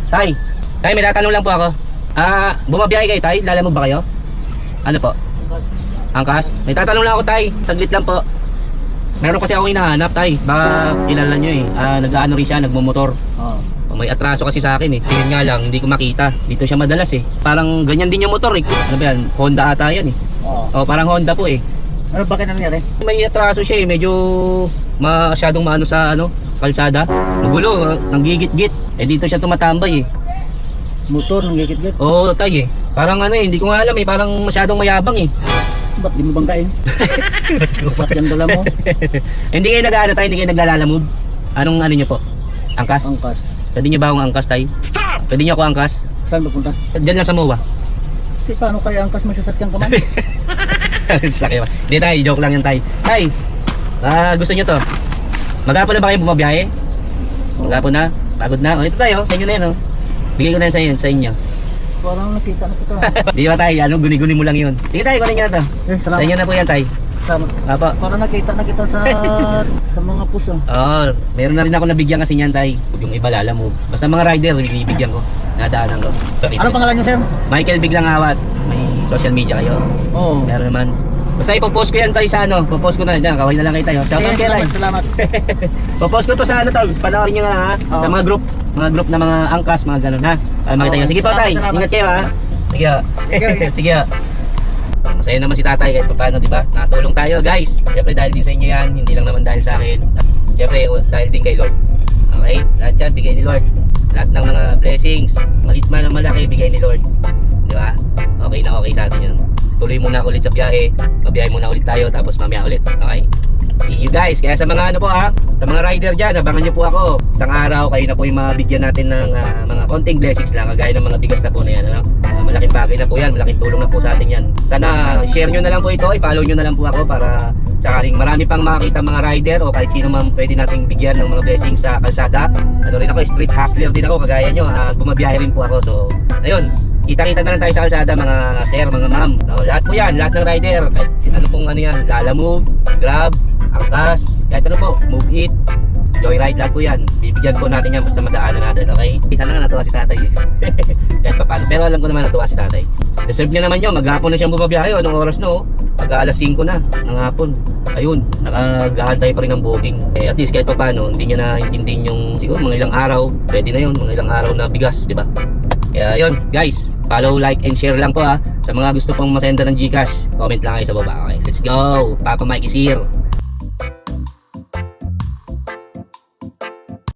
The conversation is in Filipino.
Tay, may tatanong lang po ako. Bumabiyahe kayo, tay? Lalamove ba kayo? Ano po? Angkas? May tatanong lang ako, tay. Saglit lang po. Meron kasi akong hinahanap, tay. Baka kilala nyo eh. Nag-ano rin siya, nagmumotor. Oo. May atraso kasi sa akin eh. Tingin nga lang, hindi ko makita. Dito siya madalas eh. Parang ganyan din yung motor eh. Ano ba yan? Honda ata yan eh. Oo. Parang Honda po eh. Ano bakit nangyari? May atraso siya eh. Medyo masyadong maano sa kalsada. Magulo, nanggigit-git. Dito siya tumatambay eh. Motor, nanggigit-git. Oo, tay eh. Parang hindi ko nga alam eh. Parang masyadong mayabang eh. Ba't di mo bangkain? Sasakyan dala mo. Hindi kayo nag-ano tayo, hindi kayo naglalamove. Anong nyo po? Angkas? Angkas. Pwede nyo ba akong angkas tayo? Stop! Pwede nyo ako angkas? Saan mapunta? Diyan lang sa MOA. Paano kaya angkas mo sasakyan ka man? Sakit ba? Hindi tayo, joke lang yan tayo. Tay, gusto nyo to? Maghapon na ba kayo bumabiyahe? Maghapon na? Pagod na? Ito tayo, sa inyo na yan Bigay ko na yan sa inyo. Parang nakita na kita. Di ba tayo, guni-guni mo lang yun. Sige tayo, kunin nyo na to. Salamat. Sa inyo na po yan tayo. Salamat. Apo. Parang nakita na kita sa mga puso. Oo, meron na rin ako nabigyan kasi niyan tay. Yung iba lalamove. Basta mga rider, binibigyan ko. Nadaanan ko. Ano pangalan niyo, sir? Michael Biglang Awat. May social media kayo? Oo. Meron naman. Basta ipopost ko yan tayo sa popost ko na dyan. Kaway na lang kayo tayo. Shoutout kay Rai. Salamat. Popost ko to sa tol. Panoorin nyo na ha. Oo. Sa mga group na mga angkas, mga ganun ha. Para makita nyo. Sige po tay. Salamat. Ingat kayo ha. Sige ha. Sige. Sige ha. Masaya naman si tatay kahit paano, di ba? Nakatulong tayo guys. Siyempre dahil din sa inyo yan. Hindi lang naman dahil sa akin. Siyempre dahil din kay Lord. Okay? Lahat yan bigay ni Lord. Lahat ng mga blessings, maliit man o malaki, bigay ni Lord. Di ba? Okay na okay sa atin yun. Tuloy muna ulit sa biyahe. Mabiyahe muna ulit tayo, tapos mamaya ulit. Okay? See you guys. Kaya sa mga sa mga rider dyan, abangan nyo po ako. Isang araw, kayo na po yung mabigyan natin ng mga konting blessings lang, kagaya ng mga bigas na po na yan. Malaking bagay na po yan, malaking tulong na po sa atin yan. Sana share nyo na lang po ito, i-follow nyo na lang po ako para sakaling marami pang makakita mga rider o kahit sino man pwede nating bigyan ng mga blessings sa kalsada. Rin ako, street hustler din ako, kagaya nyo. Bumabiyahe rin po ako. So, ayun. Kita-kita na lang tayo sa kalsada, mga sir, mga ma'am. Lahat po yan, lahat ng rider. Kahit ano pong yan, lalamove, grab, angkas, kahit ano po, move it, joyride, lahat po yan. Bibigyan po natin yan basta madaanan natin, okay? Sana nga natuwa si tatay kahit pa paano, pero alam ko naman natuwa si tatay. Deserve niya naman yun, maghapon na siyang bumabiyahe. Anong oras no? Pag alas 5 na ng hapon. Ayun, nakagahantay pa rin ng booking. At least kahit pa paano, hindi niya na intindihin yung siguro mga ilang araw, pwede na yun, mga ilang araw na bigas, di ba? Kaya yun, guys, follow, like, and share lang po ha. Sa mga gusto pong masenda ng GCash, comment lang kayo sa baba. Okay, let's go! Papa Mike is here.